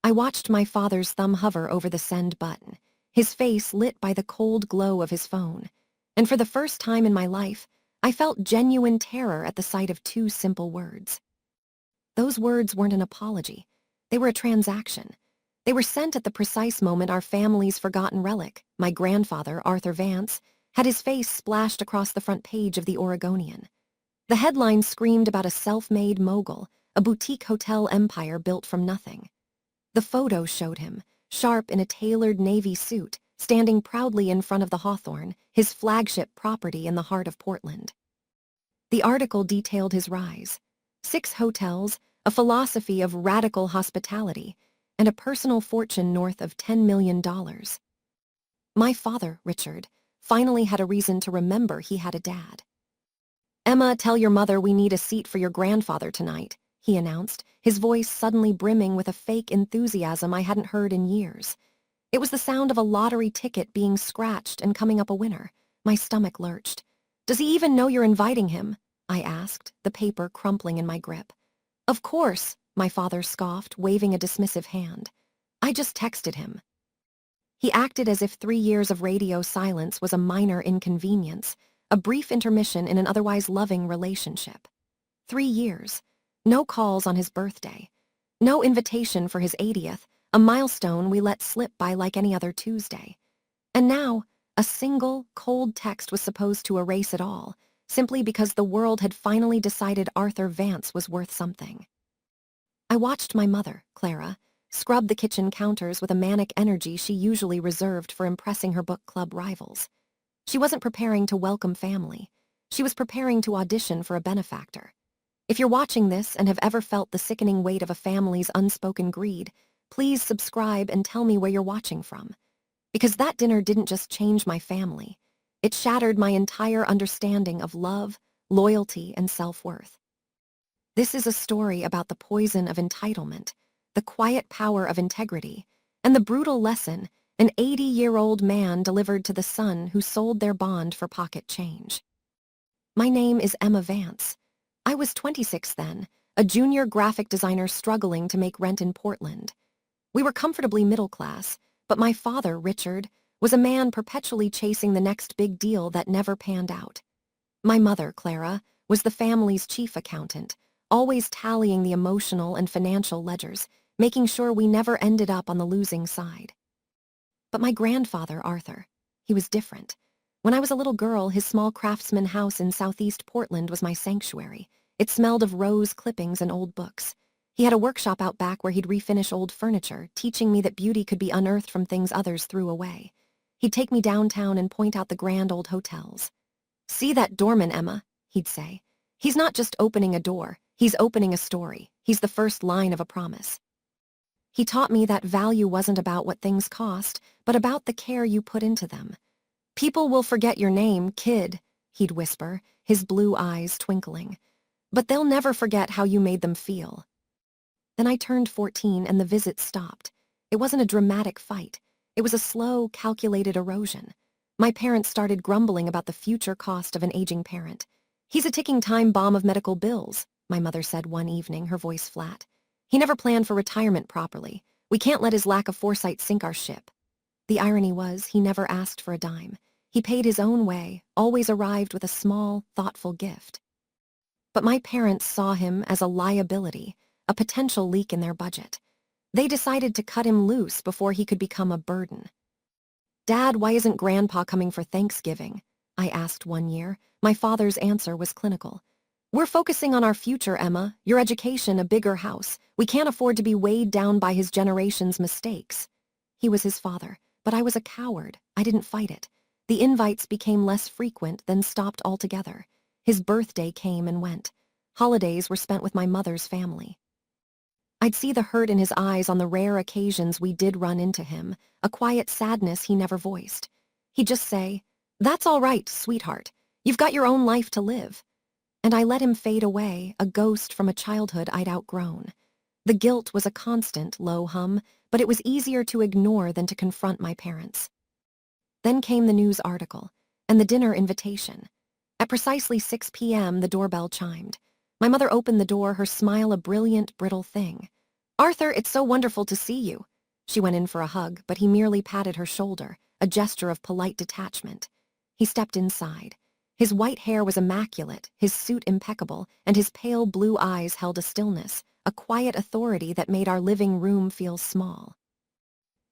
I watched my father's thumb hover over the send button, his face lit by the cold glow of his phone. And for the first time in my life, I felt genuine terror at the sight of two simple words. Those words weren't an apology. They were a transaction. They were sent at the precise moment our family's forgotten relic, my grandfather, Arthur Vance, had his face splashed across the front page of the Oregonian. The headline screamed about a self-made mogul, a boutique hotel empire built from nothing. The photo showed him, sharp in a tailored navy suit, standing proudly in front of the Hawthorne, his flagship property in the heart of Portland. The article detailed his rise: 6 hotels, a philosophy of radical hospitality, and a personal fortune north of $10 million. My father, Richard, finally had a reason to remember he had a dad. "Emma, tell your mother we need a seat for your grandfather tonight," he announced, his voice suddenly brimming with a fake enthusiasm I hadn't heard in years. It was the sound of a lottery ticket being scratched and coming up a winner. My stomach lurched. "Does he even know you're inviting him?" I asked, the paper crumpling in my grip. "Of course," my father scoffed, waving a dismissive hand. "I just texted him." He acted as if 3 years of radio silence was a minor inconvenience, a brief intermission in an otherwise loving relationship. 3 years. No calls on his birthday. No invitation for his 80th, a milestone we let slip by like any other Tuesday. And now, a single, cold text was supposed to erase it all, simply because the world had finally decided Arthur Vance was worth something. I watched my mother, Clara, scrub the kitchen counters with a manic energy she usually reserved for impressing her book club rivals. She wasn't preparing to welcome family. She was preparing to audition for a benefactor. If you're watching this and have ever felt the sickening weight of a family's unspoken greed, please subscribe and tell me where you're watching from. Because that dinner didn't just change my family. It shattered my entire understanding of love, loyalty, and self-worth. This is a story about the poison of entitlement, the quiet power of integrity, and the brutal lesson an 80-year-old man delivered to the son who sold their bond for pocket change. My name is Emma Vance. I was 26 then, a junior graphic designer struggling to make rent in Portland. We were comfortably middle class, but my father, Richard, was a man perpetually chasing the next big deal that never panned out. My mother, Clara, was the family's chief accountant, always tallying the emotional and financial ledgers, making sure we never ended up on the losing side. But my grandfather, Arthur, he was different. When I was a little girl, his small craftsman house in southeast Portland was my sanctuary. It smelled of rose clippings and old books. He had a workshop out back where he'd refinish old furniture, teaching me that beauty could be unearthed from things others threw away. He'd take me downtown and point out the grand old hotels. "See that doorman, Emma," he'd say. "He's not just opening a door, he's opening a story. He's the first line of a promise." He taught me that value wasn't about what things cost, but about the care you put into them. "People will forget your name, kid," he'd whisper, his blue eyes twinkling. "But they'll never forget how you made them feel." Then I turned 14 and the visit stopped. It wasn't a dramatic fight. It was a slow, calculated erosion. My parents started grumbling about the future cost of an aging parent. "He's a ticking time bomb of medical bills," my mother said one evening, her voice flat. "He never planned for retirement properly. We can't let his lack of foresight sink our ship." The irony was, he never asked for a dime. He paid his own way, always arrived with a small, thoughtful gift. But my parents saw him as a liability, a potential leak in their budget. They decided to cut him loose before he could become a burden. "Dad, why isn't Grandpa coming for Thanksgiving?" I asked one year. My father's answer was clinical. "We're focusing on our future, Emma, your education, a bigger house. We can't afford to be weighed down by his generation's mistakes." He was his father, but I was a coward. I didn't fight it. The invites became less frequent, then stopped altogether. His birthday came and went. Holidays were spent with my mother's family. I'd see the hurt in his eyes on the rare occasions we did run into him, a quiet sadness he never voiced. He'd just say, "That's all right, sweetheart. You've got your own life to live." And I let him fade away, a ghost from a childhood I'd outgrown. The guilt was a constant, low hum, but it was easier to ignore than to confront my parents. Then came the news article, and the dinner invitation. At precisely 6 p.m., the doorbell chimed. My mother opened the door, her smile a brilliant, brittle thing. Arthur, it's so wonderful to see you. She went in for a hug, but he merely patted her shoulder, a gesture of polite detachment. He stepped inside. His white hair was immaculate, his suit impeccable, and his pale blue eyes held a stillness, a quiet authority that made our living room feel small.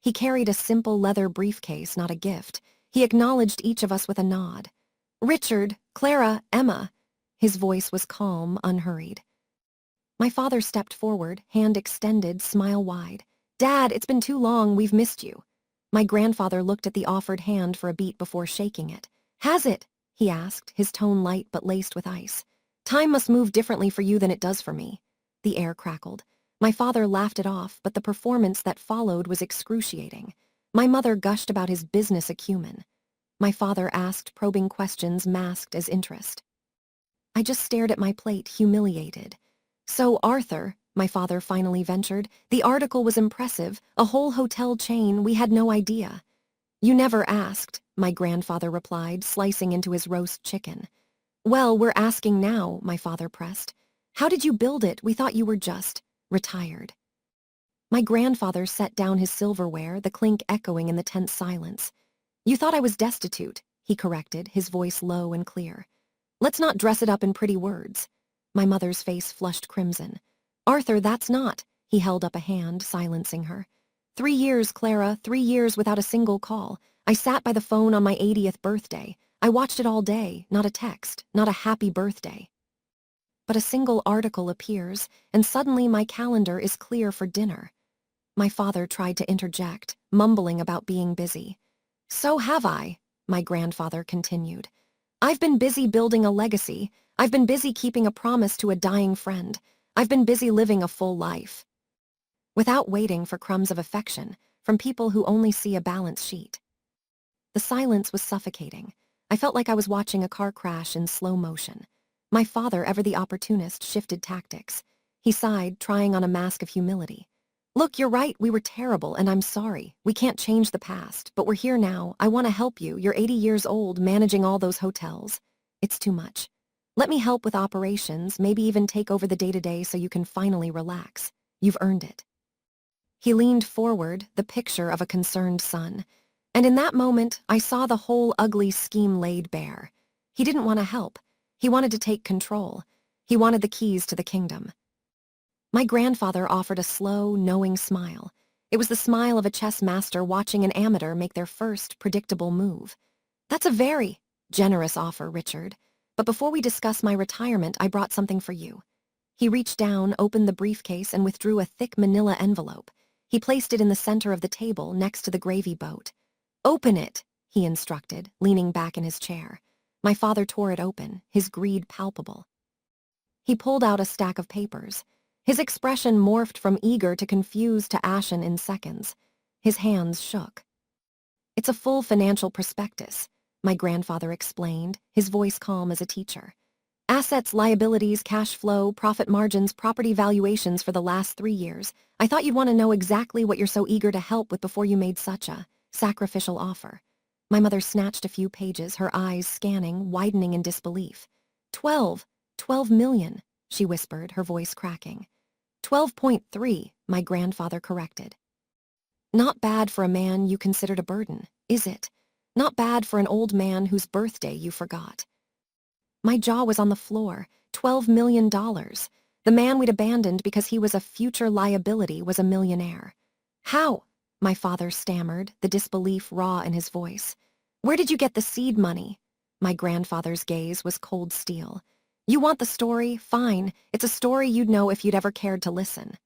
He carried a simple leather briefcase, not a gift. He acknowledged each of us with a nod. Richard, Clara, Emma. His voice was calm, unhurried. My father stepped forward, hand extended, smile wide. Dad, it's been too long, we've missed you. My grandfather looked at the offered hand for a beat before shaking it. Has it? He asked, his tone light but laced with ice. Time must move differently for you than it does for me. The air crackled. My father laughed it off, but the performance that followed was excruciating. My mother gushed about his business acumen. My father asked probing questions masked as interest. I just stared at my plate, humiliated. So, Arthur, my father finally ventured, the article was impressive, a whole hotel chain, we had no idea. You never asked, my grandfather replied, slicing into his roast chicken. Well, we're asking now, my father pressed. How did you build it? We thought you were just retired. My grandfather set down his silverware, the clink echoing in the tense silence. You thought I was destitute, he corrected, his voice low and clear. Let's not dress it up in pretty words. My mother's face flushed crimson. Arthur, that's not. He held up a hand, silencing her. 3 years, Clara, 3 years without a single call. I sat by the phone on my 80th birthday. I watched it all day, not a text, not a happy birthday. But a single article appears, and suddenly my calendar is clear for dinner. My father tried to interject, mumbling about being busy. So have I, my grandfather continued. I've been busy building a legacy. I've been busy keeping a promise to a dying friend. I've been busy living a full life. Without waiting for crumbs of affection from people who only see a balance sheet. The silence was suffocating. I felt like I was watching a car crash in slow motion. My father, ever the opportunist, shifted tactics. He sighed, trying on a mask of humility. Look, you're right, we were terrible, and I'm sorry. We can't change the past, but we're here now. I want to help you. You're 80 years old, managing all those hotels. It's too much. Let me help with operations, maybe even take over the day-to-day so you can finally relax. You've earned it. He leaned forward, the picture of a concerned son. And in that moment, I saw the whole ugly scheme laid bare. He didn't want to help. He wanted to take control. He wanted the keys to the kingdom. My grandfather offered a slow, knowing smile. It was the smile of a chess master watching an amateur make their first predictable move. That's a very generous offer, Richard. But before we discuss my retirement, I brought something for you. He reached down, opened the briefcase, and withdrew a thick manila envelope. He placed it in the center of the table, next to the gravy boat. Open it, he instructed, leaning back in his chair. My father tore it open, his greed palpable. He pulled out a stack of papers. His expression morphed from eager to confused to ashen in seconds. His hands shook. It's a full financial prospectus, my grandfather explained, his voice calm as a teacher. Assets, liabilities, cash flow, profit margins, property valuations for the last 3 years. I thought you'd want to know exactly what you're so eager to help with before you made such a sacrificial offer. My mother snatched a few pages, her eyes scanning, widening in disbelief. 12 million, she whispered, her voice cracking. 12.3, my grandfather corrected. Not bad for a man you considered a burden, is it? Not bad for an old man whose birthday you forgot. My jaw was on the floor. $12 million. The man we'd abandoned because he was a future liability was a millionaire. How? My father stammered, the disbelief raw in his voice. Where did you get the seed money? My grandfather's gaze was cold steel. You want the story? Fine. It's a story you'd know if you'd ever cared to listen.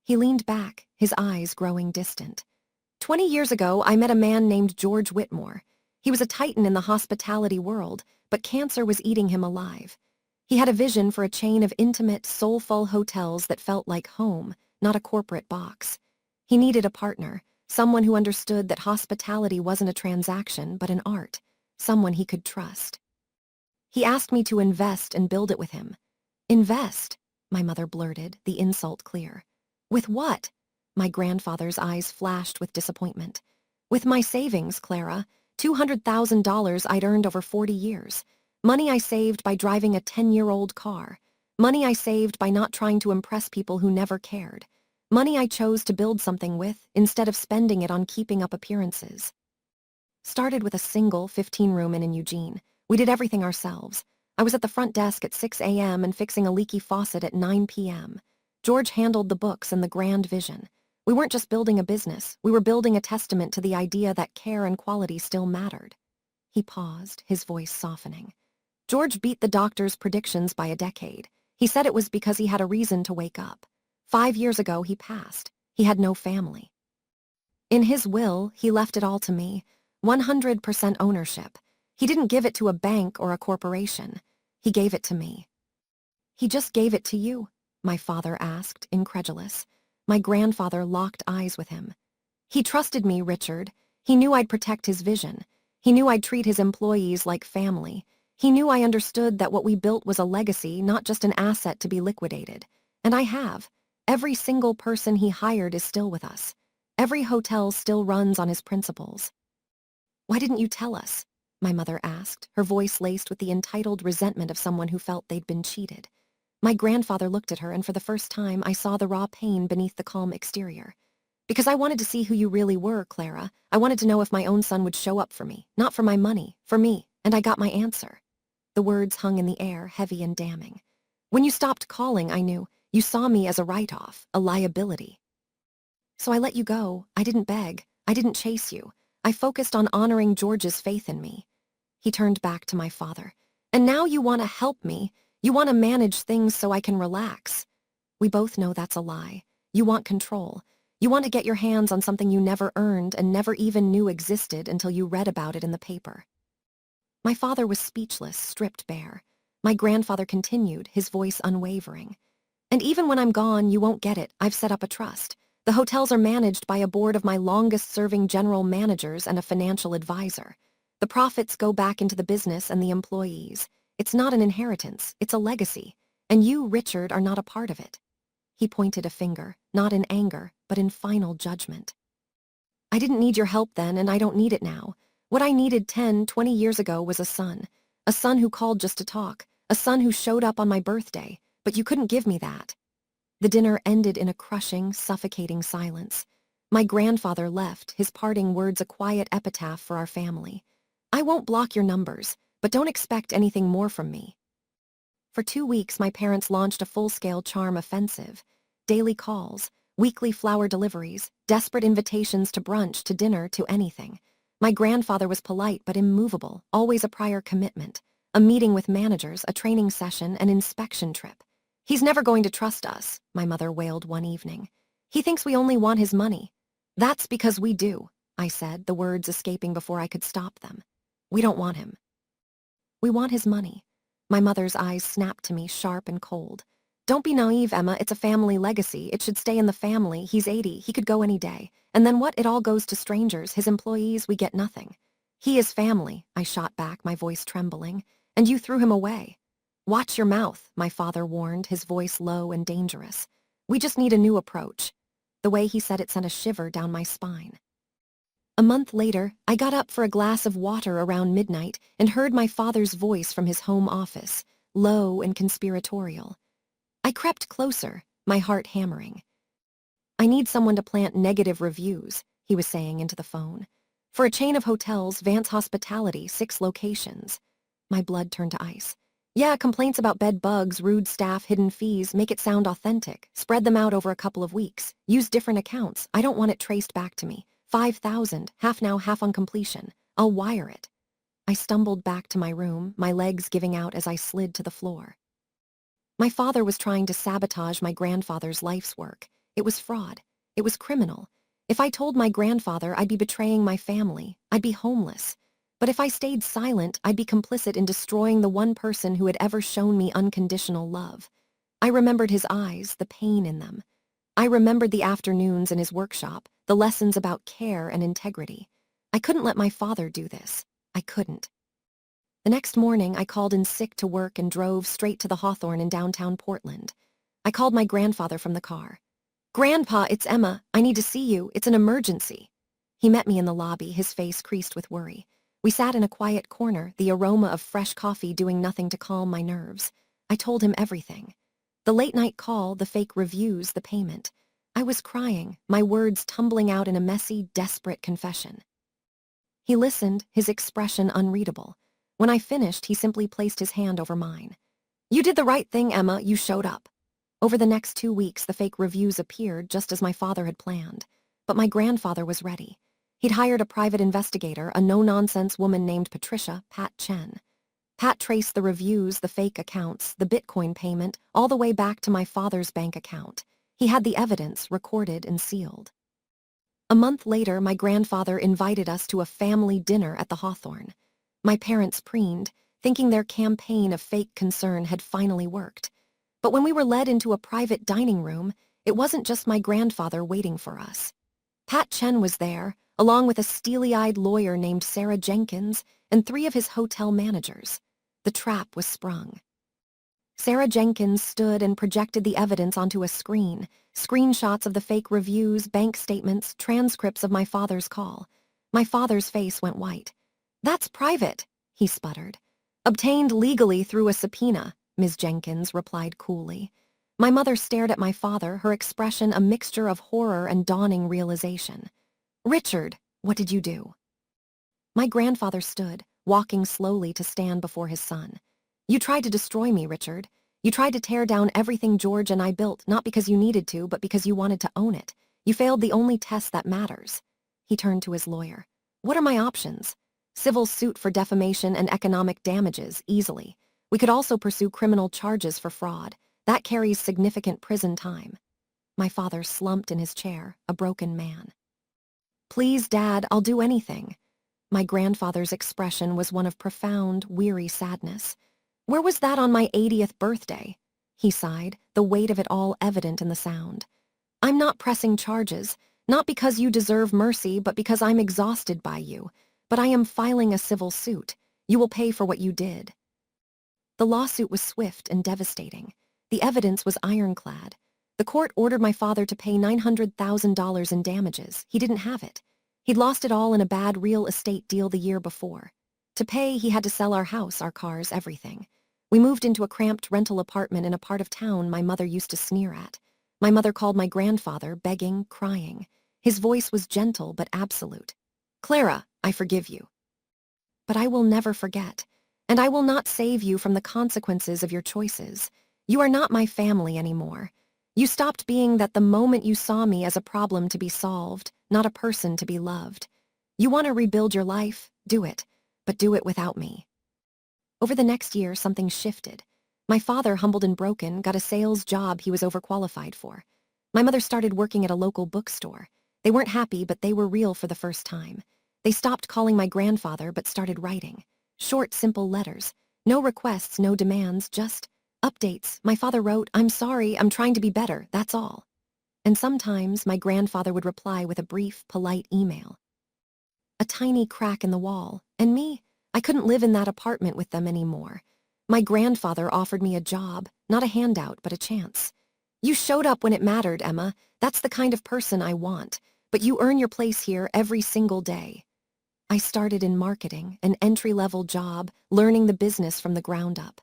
He leaned back, his eyes growing distant. 20 years ago, I met a man named George Whitmore. He was a titan in the hospitality world, but cancer was eating him alive. He had a vision for a chain of intimate, soulful hotels that felt like home, not a corporate box. He needed a partner, someone who understood that hospitality wasn't a transaction, but an art, someone he could trust. He asked me to invest and build it with him. Invest, my mother blurted, the insult clear. With what? My grandfather's eyes flashed with disappointment. With my savings, Clara. $200,000 I'd earned over 40 years. Money I saved by driving a 10-year-old car. Money I saved by not trying to impress people who never cared. Money I chose to build something with instead of spending it on keeping up appearances. Started with a single 15-room in Eugene. We did everything ourselves. I was at the front desk at 6 a.m. and fixing a leaky faucet at 9 p.m. George handled the books and the grand vision. We weren't just building a business, we were building a testament to the idea that care and quality still mattered. He paused, his voice softening. George beat the doctor's predictions by a decade. He said it was because he had a reason to wake up. 5 years ago, he passed. He had no family. In his will, he left it all to me. 100% ownership. He didn't give it to a bank or a corporation. He gave it to me. He just gave it to you? My father asked, incredulous. My grandfather locked eyes with him. He trusted me, Richard. He knew I'd protect his vision. He knew I'd treat his employees like family. He knew I understood that what we built was a legacy, not just an asset to be liquidated. And I have. Every single person he hired is still with us. Every hotel still runs on his principles. Why didn't you tell us? My mother asked, her voice laced with the entitled resentment of someone who felt they'd been cheated. My grandfather looked at her, and for the first time, I saw the raw pain beneath the calm exterior. Because I wanted to see who you really were, Clara. I wanted to know if my own son would show up for me, not for my money, for me, and I got my answer. The words hung in the air, heavy and damning. When you stopped calling, I knew. You saw me as a write-off, a liability. So I let you go. I didn't beg. I didn't chase you. I focused on honoring George's faith in me. He turned back to my father. And now you want to help me. You want to manage things so I can relax. We both know that's a lie. You want control. You want to get your hands on something you never earned and never even knew existed until you read about it in the paper. My father was speechless, stripped bare. My grandfather continued, his voice unwavering. And even when I'm gone, you won't get it. I've set up a trust. The hotels are managed by a board of my longest-serving general managers and a financial advisor. The profits go back into the business and the employees. It's not an inheritance, it's a legacy. And you, Richard, are not a part of it. He pointed a finger, not in anger, but in final judgment. I didn't need your help then, and I don't need it now. What I needed 10, 20 years ago was a son who called just to talk, a son who showed up on my birthday, but you couldn't give me that. The dinner ended in a crushing, suffocating silence. My grandfather left, his parting words a quiet epitaph for our family. I won't block your numbers, but don't expect anything more from me. For 2 weeks, my parents launched a full-scale charm offensive. Daily calls, weekly flower deliveries, desperate invitations to brunch, to dinner, to anything. My grandfather was polite but immovable, always a prior commitment. A meeting with managers, a training session, an inspection trip. He's never going to trust us, my mother wailed one evening. He thinks we only want his money. That's because we do, I said, the words escaping before I could stop them. We don't want him. We want his money. My mother's eyes snapped to me, sharp and cold. Don't be naive, Emma. It's a family legacy. It should stay in the family. He's 80. He could go any day. And then what? It all goes to strangers. His employees, we get nothing. He is family, I shot back, my voice trembling. And you threw him away. Watch your mouth, my father warned, his voice low and dangerous. We just need a new approach. The way he said it sent a shiver down my spine. A month later, I got up for a glass of water around midnight and heard my father's voice from his home office, low and conspiratorial. I crept closer, my heart hammering. I need someone to plant negative reviews, he was saying into the phone. For a chain of hotels, Vance Hospitality, 6 locations. My blood turned to ice. Yeah, complaints about bed bugs, rude staff, hidden fees, make it sound authentic. Spread them out over a couple of weeks. Use different accounts. I don't want it traced back to me. 5,000, half now, half on completion. I'll wire it. I stumbled back to my room, my legs giving out as I slid to the floor. My father was trying to sabotage my grandfather's life's work. It was fraud. It was criminal. If I told my grandfather, I'd be betraying my family. I'd be homeless. But if I stayed silent, I'd be complicit in destroying the one person who had ever shown me unconditional love. I remembered his eyes, the pain in them. I remembered the afternoons in his workshop, the lessons about care and integrity. I couldn't let my father do this. I couldn't. The next morning, I called in sick to work and drove straight to the Hawthorne in downtown Portland. I called my grandfather from the car. Grandpa, it's Emma. I need to see you. It's an emergency. He met me in the lobby, his face creased with worry. We sat in a quiet corner, the aroma of fresh coffee doing nothing to calm my nerves. I told him everything. The late-night call, the fake reviews, the payment. I was crying, my words tumbling out in a messy, desperate confession. He listened, his expression unreadable. When I finished, he simply placed his hand over mine. "You did the right thing, Emma, you showed up." Over the next 2 weeks, the fake reviews appeared just as my father had planned. But my grandfather was ready. He'd hired a private investigator, a no-nonsense woman named Patricia, Pat Chen. Pat traced the reviews, the fake accounts, the Bitcoin payment, all the way back to my father's bank account. He had the evidence recorded and sealed. A month later, my grandfather invited us to a family dinner at the Hawthorne. My parents preened, thinking their campaign of fake concern had finally worked. But when we were led into a private dining room, it wasn't just my grandfather waiting for us. Pat Chen was there, along with a steely-eyed lawyer named Sarah Jenkins and 3 of his hotel managers. The trap was sprung. Sarah Jenkins stood and projected the evidence onto a screen, screenshots of the fake reviews, bank statements, transcripts of my father's call. My father's face went white. "That's private," he sputtered. "Obtained legally through a subpoena," Ms. Jenkins replied coolly. My mother stared at my father, her expression a mixture of horror and dawning realization. "Richard, what did you do?" My grandfather stood, walking slowly to stand before his son. "You tried to destroy me, Richard. You tried to tear down everything George and I built, not because you needed to, but because you wanted to own it. You failed the only test that matters." He turned to his lawyer. "What are my options?" "Civil suit for defamation and economic damages, easily. We could also pursue criminal charges for fraud. That carries significant prison time." My father slumped in his chair, a broken man. "Please, Dad, I'll do anything." My grandfather's expression was one of profound, weary sadness. "Where was that on my 80th birthday?" He sighed, the weight of it all evident in the sound. "I'm not pressing charges, not because you deserve mercy, but because I'm exhausted by you. But I am filing a civil suit. You will pay for what you did." The lawsuit was swift and devastating. The evidence was ironclad. The court ordered my father to pay $900,000 in damages. He didn't have it. He'd lost it all in a bad real estate deal the year before. To pay, he had to sell our house, our cars, everything. We moved into a cramped rental apartment in a part of town my mother used to sneer at. My mother called my grandfather, begging, crying. His voice was gentle but absolute. "Clara, I forgive you. But I will never forget, and I will not save you from the consequences of your choices. You are not my family anymore. You stopped being that the moment you saw me as a problem to be solved, not a person to be loved. You want to rebuild your life? Do it, but do it without me." Over the next year, something shifted. My father, humbled and broken, got a sales job he was overqualified for. My mother started working at a local bookstore. They weren't happy, but they were real for the first time. They stopped calling my grandfather, but started writing. Short, simple letters. No requests, no demands, just updates. My father wrote, "I'm sorry, I'm trying to be better, that's all." And sometimes my grandfather would reply with a brief, polite email. A tiny crack in the wall, and me, I couldn't live in that apartment with them anymore. My grandfather offered me a job, not a handout, but a chance. "You showed up when it mattered, Emma. That's the kind of person I want. But you earn your place here every single day." I started in marketing, an entry-level job, learning the business from the ground up.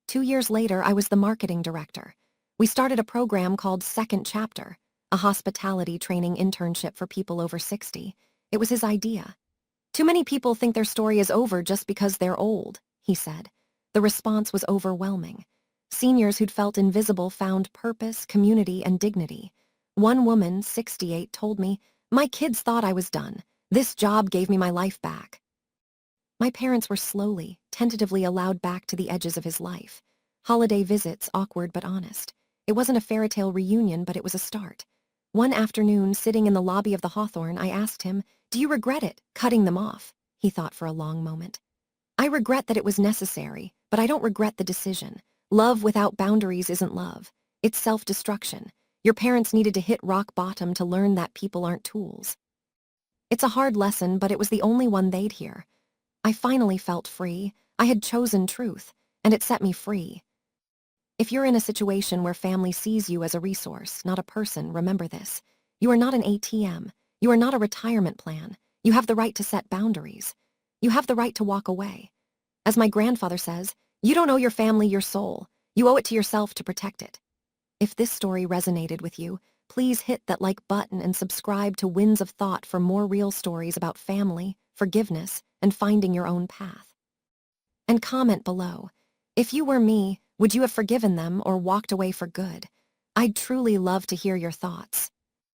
2 years later, I was the marketing director. We started a program called Second Chapter, a hospitality training internship for people over 60. It was his idea. "Too many people think their story is over just because they're old," he said. The response was overwhelming. Seniors who'd felt invisible found purpose, community, and dignity. One woman, 68, told me, "My kids thought I was done. This job gave me my life back." My parents were slowly, tentatively allowed back to the edges of his life. Holiday visits, awkward but honest. It wasn't a fairy tale reunion, but it was a start. One afternoon, sitting in the lobby of the Hawthorne, I asked him, "Do you regret it, cutting them off?" He thought for a long moment. "I regret that it was necessary, but I don't regret the decision. Love without boundaries isn't love. It's self-destruction. Your parents needed to hit rock bottom to learn that people aren't tools." It's a hard lesson, but it was the only one they'd hear. I finally felt free. I had chosen truth, and it set me free. If you're in a situation where family sees you as a resource, not a person, remember this. You are not an ATM. You are not a retirement plan. You have the right to set boundaries. You have the right to walk away. As my grandfather says, you don't owe your family your soul. You owe it to yourself to protect it. If this story resonated with you, please hit that like button and subscribe to Winds of Thought for more real stories about family, forgiveness, and finding your own path. And comment below. If you were me, would you have forgiven them or walked away for good? I'd truly love to hear your thoughts.